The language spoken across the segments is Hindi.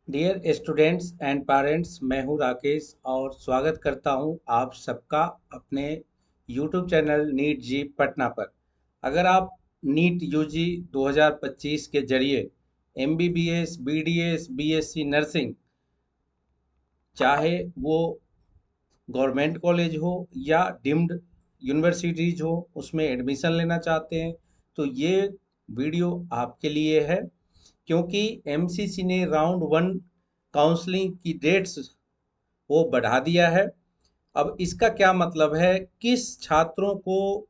डियर स्टूडेंट्स एंड पेरेंट्स, मैं हूं राकेश और स्वागत करता हूं आप सबका अपने यूट्यूब चैनल नीट जी पटना पर। अगर आप नीट यूजी 2025 के जरिए एमबीबीएस, बीडीएस, बीएससी नर्सिंग, चाहे वो गवर्नमेंट कॉलेज हो या डीम्ड यूनिवर्सिटीज हो, उसमें एडमिशन लेना चाहते हैं तो ये वीडियो आपके लिए है। क्योंकि एमसीसी ने राउंड वन काउंसलिंग की डेट्स वो बढ़ा दिया है। अब इसका क्या मतलब है, किस छात्रों को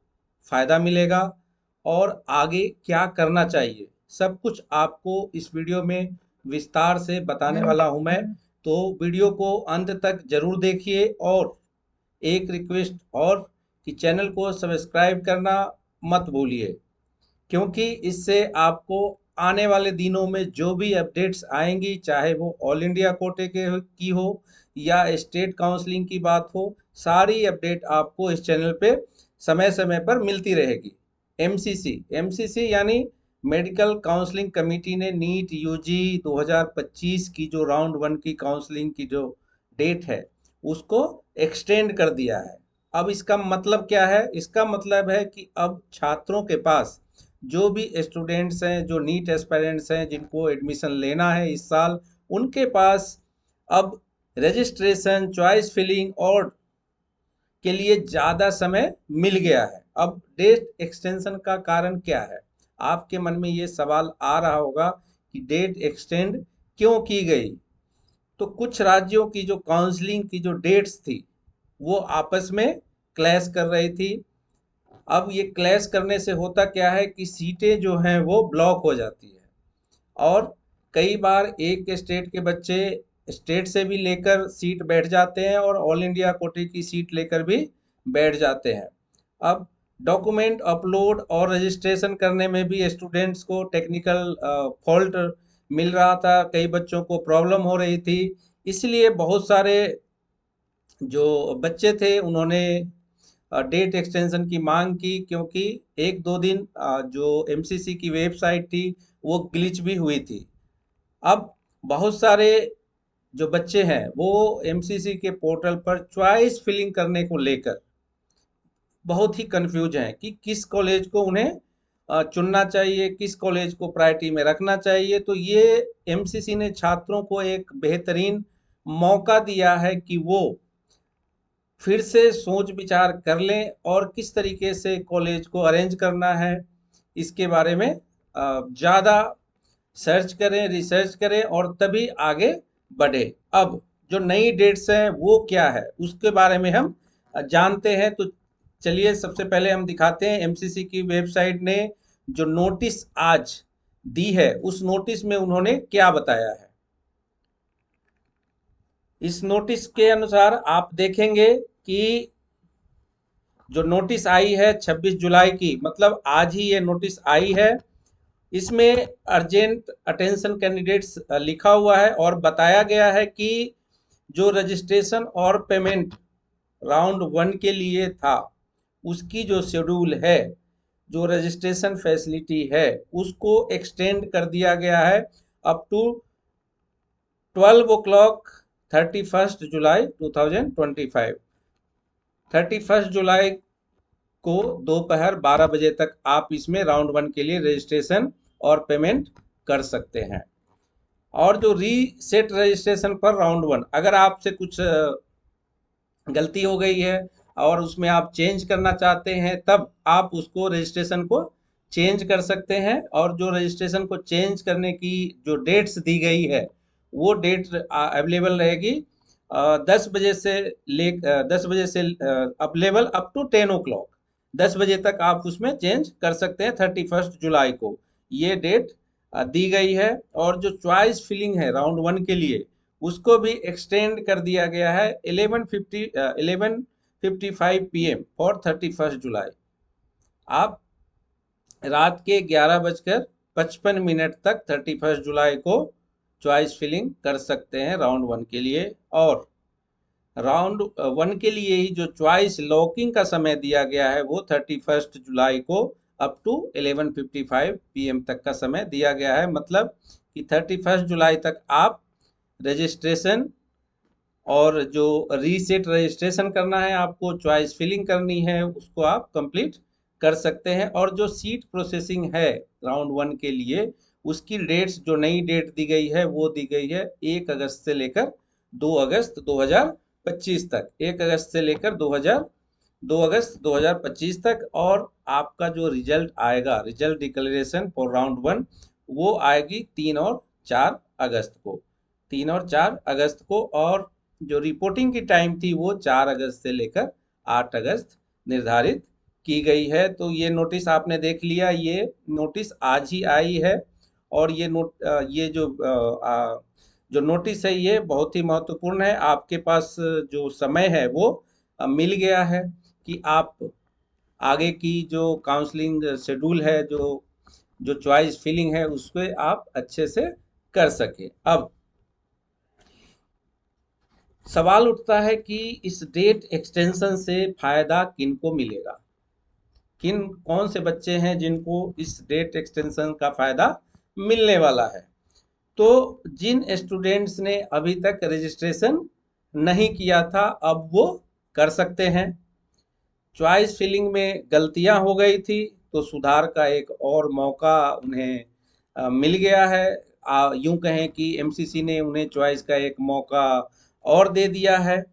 फायदा मिलेगा और आगे क्या करना चाहिए, सब कुछ आपको इस वीडियो में विस्तार से बताने वाला हूं मैं। तो वीडियो को अंत तक जरूर देखिए और एक रिक्वेस्ट और कि चैनल को सब्सक्राइब करना मत भूलिए, क्योंकि इससे आपको आने वाले दिनों में जो भी अपडेट्स आएंगी, चाहे वो ऑल इंडिया कोटे के की हो या स्टेट काउंसलिंग की बात हो, सारी अपडेट आपको इस चैनल पे समय समय पर मिलती रहेगी। एमसीसी एमसीसी यानी मेडिकल काउंसलिंग कमेटी ने नीट यूजी 2025 की जो राउंड वन की काउंसलिंग की जो डेट है उसको एक्सटेंड कर दिया है। अब इसका मतलब क्या है? इसका मतलब है कि अब छात्रों के पास, जो भी स्टूडेंट्स हैं, जो नीट एस्पायरेंट्स हैं, जिनको एडमिशन लेना है इस साल, उनके पास अब रजिस्ट्रेशन, चॉइस फिलिंग और के लिए ज़्यादा समय मिल गया है। अब डेट एक्सटेंशन का कारण क्या है? आपके मन में ये सवाल आ रहा होगा कि डेट एक्सटेंड क्यों की गई। तो कुछ राज्यों की जो काउंसलिंग की जो डेट्स थी वो आपस में क्लैश कर रही थी। अब ये क्लैश करने से होता क्या है कि सीटें जो हैं वो ब्लॉक हो जाती है और कई बार एक स्टेट के बच्चे स्टेट से भी लेकर सीट बैठ जाते हैं और ऑल इंडिया कोटे की सीट लेकर भी बैठ जाते हैं। अब डॉक्यूमेंट अपलोड और रजिस्ट्रेशन करने में भी स्टूडेंट्स को टेक्निकल फॉल्ट मिल रहा था, कई बच्चों को प्रॉब्लम हो रही थी। इसलिए बहुत सारे जो बच्चे थे उन्होंने डेट एक्सटेंशन की मांग की, क्योंकि एक दो दिन जो एमसीसी की वेबसाइट थी वो ग्लिच भी हुई थी। अब बहुत सारे जो बच्चे हैं वो एमसीसी के पोर्टल पर चॉइस फिलिंग करने को लेकर बहुत ही कंफ्यूज हैं कि किस कॉलेज को उन्हें चुनना चाहिए, किस कॉलेज को प्रायोरिटी में रखना चाहिए। तो ये एमसीसी ने छात्रों को एक बेहतरीन मौका दिया है कि वो फिर से सोच विचार कर लें और किस तरीके से कॉलेज को अरेंज करना है, इसके बारे में ज़्यादा सर्च करें, रिसर्च करें और तभी आगे बढ़े। अब जो नई डेट्स हैं वो क्या है उसके बारे में हम जानते हैं। तो चलिए सबसे पहले हम दिखाते हैं एमसीसी की वेबसाइट ने जो नोटिस आज दी है उस नोटिस में उन्होंने क्या बताया है। इस नोटिस के अनुसार आप देखेंगे कि जो नोटिस आई है 26 जुलाई की, मतलब आज ही ये नोटिस आई है। इसमें अर्जेंट अटेंशन कैंडिडेट्स लिखा हुआ है और बताया गया है कि जो रजिस्ट्रेशन और पेमेंट राउंड वन के लिए था उसकी जो शेड्यूल है, जो रजिस्ट्रेशन फैसिलिटी है, उसको एक्सटेंड कर दिया गया है अप टू 12 o'clock 31 जुलाई 2025। 31 जुलाई को दोपहर 12 बजे तक आप इसमें राउंड वन के लिए रजिस्ट्रेशन और पेमेंट कर सकते हैं। और जो रीसेट रजिस्ट्रेशन पर राउंड वन, अगर आपसे कुछ गलती हो गई है और उसमें आप चेंज करना चाहते हैं तब आप उसको रजिस्ट्रेशन को चेंज कर सकते हैं। और जो रजिस्ट्रेशन को चेंज करने की जो डेट्स दी गई है वो डेट अवेलेबल रहेगी 10 बजे से 10 बजे से अवेलेबल अप टू 10 o'clock। 10 बजे तक आप उसमें चेंज कर सकते हैं। 31 जुलाई को ये डेट दी गई है। और जो चॉइस फिलिंग है राउंड वन के लिए उसको भी एक्सटेंड कर दिया गया है 11:55 फॉर 31 जुलाई। आप रात के 11:55 तक 31 जुलाई को चॉइस फिलिंग कर सकते हैं राउंड वन के लिए। और राउंड वन के लिए ही जो चॉइस लॉकिंग का समय दिया गया है वो 31 जुलाई को अप टू 11:55 PM तक का समय दिया गया है। मतलब कि 31 जुलाई तक आप रजिस्ट्रेशन और जो रीसेट रजिस्ट्रेशन करना है आपको, चॉइस फिलिंग करनी है, उसको आप कंप्लीट कर सकते हैं। और जो सीट प्रोसेसिंग है राउंड 1 के लिए, उसकी डेट्स, जो नई डेट दी गई है वो दी गई है 1 अगस्त से लेकर 2 अगस्त 2025 तक। 1 अगस्त से लेकर 2 अगस्त 2025 तक। और आपका जो रिजल्ट आएगा, रिजल्ट डिक्लेरेशन फॉर राउंड 1, वो आएगी 3 और 4 अगस्त को। 3 और 4 अगस्त को। और जो रिपोर्टिंग की टाइम थी वो 4 अगस्त से लेकर 8 अगस्त निर्धारित की गई है। तो ये नोटिस आपने देख लिया, ये नोटिस आज ही आई है। और ये जो नोटिस है ये बहुत ही महत्वपूर्ण है। आपके पास जो समय है वो मिल गया है कि आप आगे की जो काउंसलिंग शेड्यूल है, जो जो चॉइस फिलिंग है, उसको आप अच्छे से कर सके। अब सवाल उठता है कि इस डेट एक्सटेंशन से फायदा किनको मिलेगा, कौन से बच्चे हैं जिनको इस डेट एक्सटेंशन का फायदा मिलने वाला है। तो जिन स्टूडेंट्स ने अभी तक रजिस्ट्रेशन नहीं किया था, अब वो कर सकते हैं। चॉइस फिलिंग में गलतियां हो गई थी, तो सुधार का एक और मौका उन्हें मिल गया है। यूं कहें कि एमसीसी ने उन्हें चॉइस का एक मौका और दे दिया है।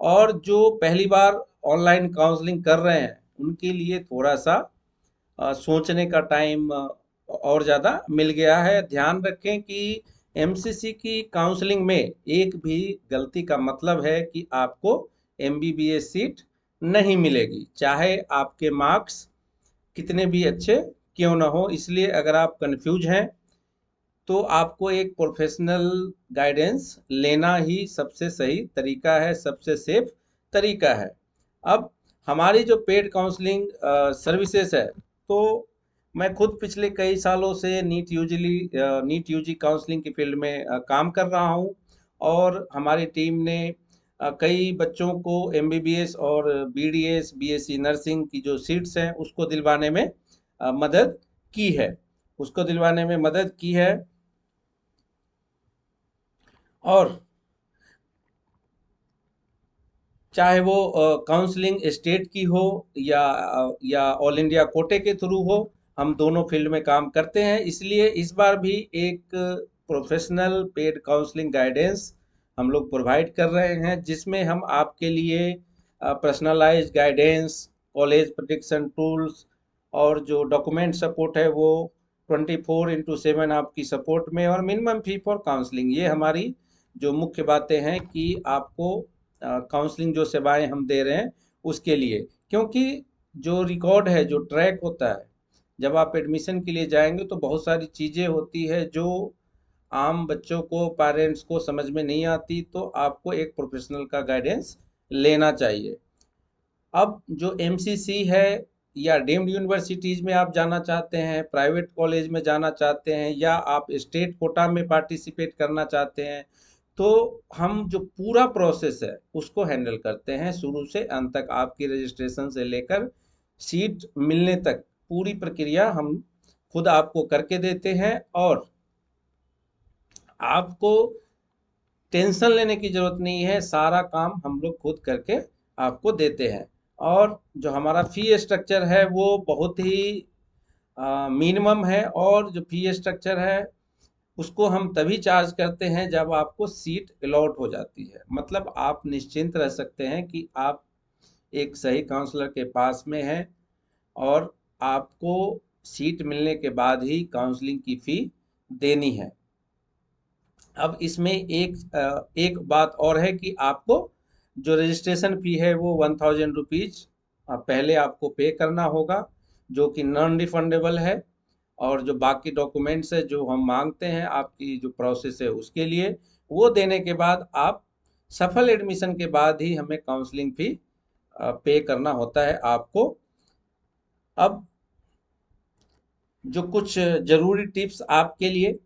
और जो पहली बार ऑनलाइन काउंसलिंग कर रहे हैं, उनके लिए थोड़ा सा सोचने का टाइम और ज़्यादा मिल गया है। ध्यान रखें कि एमसीसी की काउंसलिंग में एक भी गलती का मतलब है कि आपको एमबीबीएस सीट नहीं मिलेगी, चाहे आपके मार्क्स कितने भी अच्छे क्यों ना हो। इसलिए अगर आप कंफ्यूज हैं तो आपको एक प्रोफेशनल गाइडेंस लेना ही सबसे सही तरीका है, सबसे सेफ तरीका है। अब हमारी जो पेड काउंसलिंग सर्विसेज है, तो मैं खुद पिछले कई सालों से नीट यूजी काउंसलिंग की फील्ड में काम कर रहा हूँ। और हमारी टीम ने कई बच्चों को एमबीबीएस और बीडीएस बीएससी नर्सिंग की जो सीट्स हैं उसको दिलवाने में मदद की है, उसको दिलवाने में मदद की है। और चाहे वो काउंसलिंग स्टेट की हो या ऑल इंडिया कोटे के थ्रू हो, हम दोनों फील्ड में काम करते हैं। इसलिए इस बार भी एक प्रोफेशनल पेड काउंसलिंग गाइडेंस हम लोग प्रोवाइड कर रहे हैं, जिसमें हम आपके लिए personalised guidance, college protection tools और जो डॉक्यूमेंट सपोर्ट है वो 24/7 आपकी सपोर्ट में। और मिनिमम फी फॉर काउंसलिंग, ये हमारी जो मुख्य बातें हैं कि आपको काउंसलिंग जो सेवाएं हम दे रहे हैं उसके लिए। क्योंकि जो रिकॉर्ड है, जो ट्रैक होता है, जब आप एडमिशन के लिए जाएंगे तो बहुत सारी चीज़ें होती है जो आम बच्चों को, पेरेंट्स को समझ में नहीं आती, तो आपको एक प्रोफेशनल का गाइडेंस लेना चाहिए। अब जो एमसीसी है या डीम्ड यूनिवर्सिटीज में आप जाना चाहते हैं, प्राइवेट कॉलेज में जाना चाहते हैं, या आप स्टेट कोटा में पार्टिसिपेट करना चाहते हैं, तो हम जो पूरा प्रोसेस है उसको हैंडल करते हैं शुरू से अंत तक। आपकी रजिस्ट्रेशन से लेकर सीट मिलने तक पूरी प्रक्रिया हम खुद आपको करके देते हैं। और आपको टेंशन लेने की जरूरत नहीं है, सारा काम हम लोग खुद करके आपको देते हैं। और जो हमारा फी स्ट्रक्चर है वो बहुत ही मिनिमम है। और जो फी स्ट्रक्चर है उसको हम तभी चार्ज करते हैं जब आपको सीट अलॉट हो जाती है। मतलब आप निश्चिंत रह सकते हैं कि आप एक सही काउंसलर के पास में हैं, और आपको सीट मिलने के बाद ही काउंसलिंग की फी देनी है। अब इसमें एक बात और है कि आपको जो रजिस्ट्रेशन फी है वो 1000 रुपीज पहले आपको पे करना होगा, जो कि नॉन रिफंडेबल है। और जो बाकी डॉक्यूमेंट्स है जो हम मांगते हैं आपकी जो प्रोसेस है उसके लिए, वो देने के बाद आप सफल एडमिशन के बाद ही हमें काउंसलिंग फी पे करना होता है आपको। अब जो कुछ जरूरी टिप्स आपके लिए,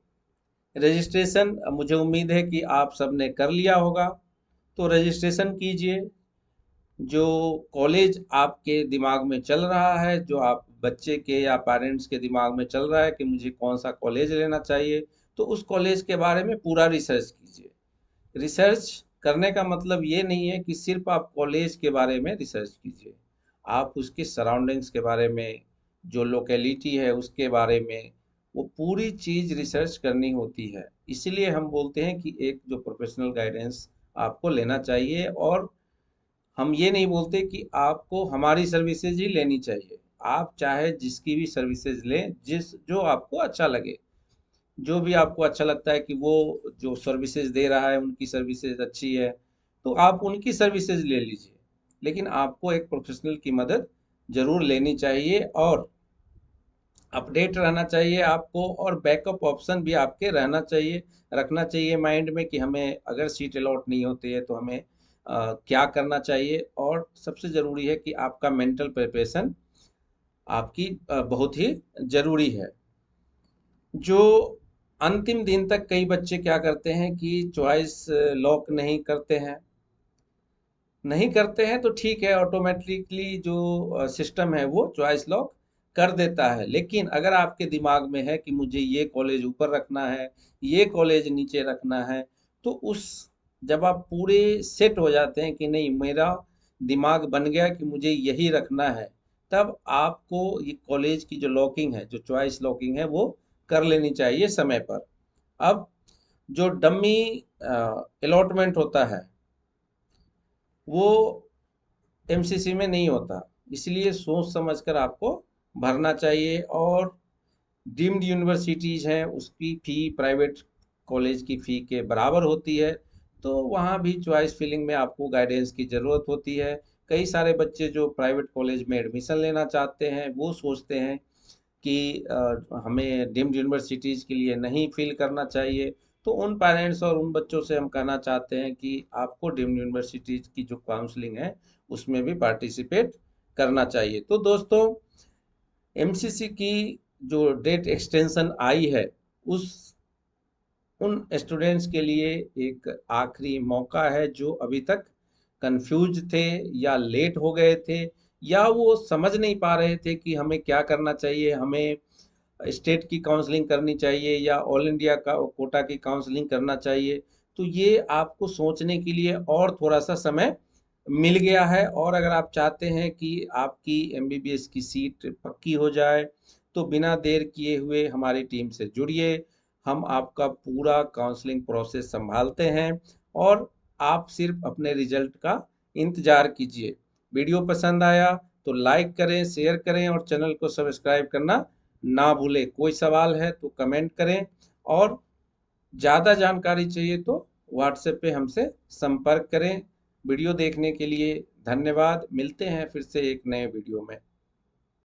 रजिस्ट्रेशन मुझे उम्मीद है कि आप सबने कर लिया होगा, तो रजिस्ट्रेशन कीजिए। जो कॉलेज आपके दिमाग में चल रहा है, जो आप बच्चे के या पेरेंट्स के दिमाग में चल रहा है कि मुझे कौन सा कॉलेज लेना चाहिए, तो उस कॉलेज के बारे में पूरा रिसर्च कीजिए। रिसर्च करने का मतलब ये नहीं है कि सिर्फ आप कॉलेज के बारे में रिसर्च कीजिए, आप उसके सराउंडिंग्स के बारे में, जो लोकेलिटी है उसके बारे में, वो पूरी चीज़ रिसर्च करनी होती है। इसीलिए हम बोलते हैं कि एक जो प्रोफेशनल गाइडेंस आपको लेना चाहिए, और हम ये नहीं बोलते कि आपको हमारी सर्विसेज ही लेनी चाहिए। आप चाहे जिसकी भी सर्विसेज लें, जिस जो आपको अच्छा लगे, जो भी आपको अच्छा लगता है कि वो जो सर्विसेज दे रहा है उनकी सर्विसेज अच्छी है, तो आप उनकी सर्विसेज ले लीजिए। लेकिन आपको एक प्रोफेशनल की मदद जरूर लेनी चाहिए, और अपडेट रहना चाहिए आपको, और बैकअप ऑप्शन भी आपके रहना चाहिए, रखना चाहिए माइंड में कि हमें अगर सीट अलॉट नहीं होती है तो हमें क्या करना चाहिए। और सबसे ज़रूरी है कि आपका मेंटल प्रिपरेशन आपकी बहुत ही ज़रूरी है। जो अंतिम दिन तक कई बच्चे क्या करते हैं कि चॉइस लॉक नहीं करते हैं तो ठीक है, ऑटोमेटिकली जो सिस्टम है वो चॉइस लॉक कर देता है। लेकिन अगर आपके दिमाग में है कि मुझे ये कॉलेज ऊपर रखना है, ये कॉलेज नीचे रखना है, तो उस जब आप पूरे सेट हो जाते हैं कि नहीं, मेरा दिमाग बन गया कि मुझे यही रखना है, तब आपको ये कॉलेज की जो लॉकिंग है, जो चॉइस लॉकिंग है, वो कर लेनी चाहिए समय पर। अब जो डमी अलॉटमेंट होता है वो एमसीसी में नहीं होता, इसलिए सोच समझकर आपको भरना चाहिए। और डीम्ड यूनिवर्सिटीज हैं, उसकी फ़ी प्राइवेट कॉलेज की फ़ी के बराबर होती है, तो वहाँ भी चॉइस फिलिंग में आपको गाइडेंस की ज़रूरत होती है। कई सारे बच्चे जो प्राइवेट कॉलेज में एडमिशन लेना चाहते हैं वो सोचते हैं कि हमें डीम्ड यूनिवर्सिटीज़ के लिए नहीं फिल करना चाहिए। तो उन पेरेंट्स और उन बच्चों से हम कहना चाहते हैं कि आपको डीम्ड यूनिवर्सिटीज़ की जो काउंसलिंग है उसमें भी पार्टिसिपेट करना चाहिए। तो दोस्तों, एमसीसी की जो डेट एक्सटेंशन आई है, उस उन स्टूडेंट्स के लिए एक आखिरी मौका है जो अभी तक कंफ्यूज थे, या लेट हो गए थे, या वो समझ नहीं पा रहे थे कि हमें क्या करना चाहिए, हमें स्टेट की काउंसलिंग करनी चाहिए या ऑल इंडिया का कोटा की काउंसलिंग करना चाहिए। तो ये आपको सोचने के लिए और थोड़ा सा समय मिल गया है। और अगर आप चाहते हैं कि आपकी एमबीबीएस की सीट पक्की हो जाए, तो बिना देर किए हुए हमारी टीम से जुड़िए। हम आपका पूरा काउंसलिंग प्रोसेस संभालते हैं, और आप सिर्फ अपने रिजल्ट का इंतजार कीजिए। वीडियो पसंद आया तो लाइक करें, शेयर करें, और चैनल को सब्सक्राइब करना ना भूलें। कोई सवाल है तो कमेंट करें, और ज़्यादा जानकारी चाहिए तो व्हाट्सएप पे हमसे संपर्क करें। वीडियो देखने के लिए धन्यवाद। मिलते हैं फिर से एक नए वीडियो में।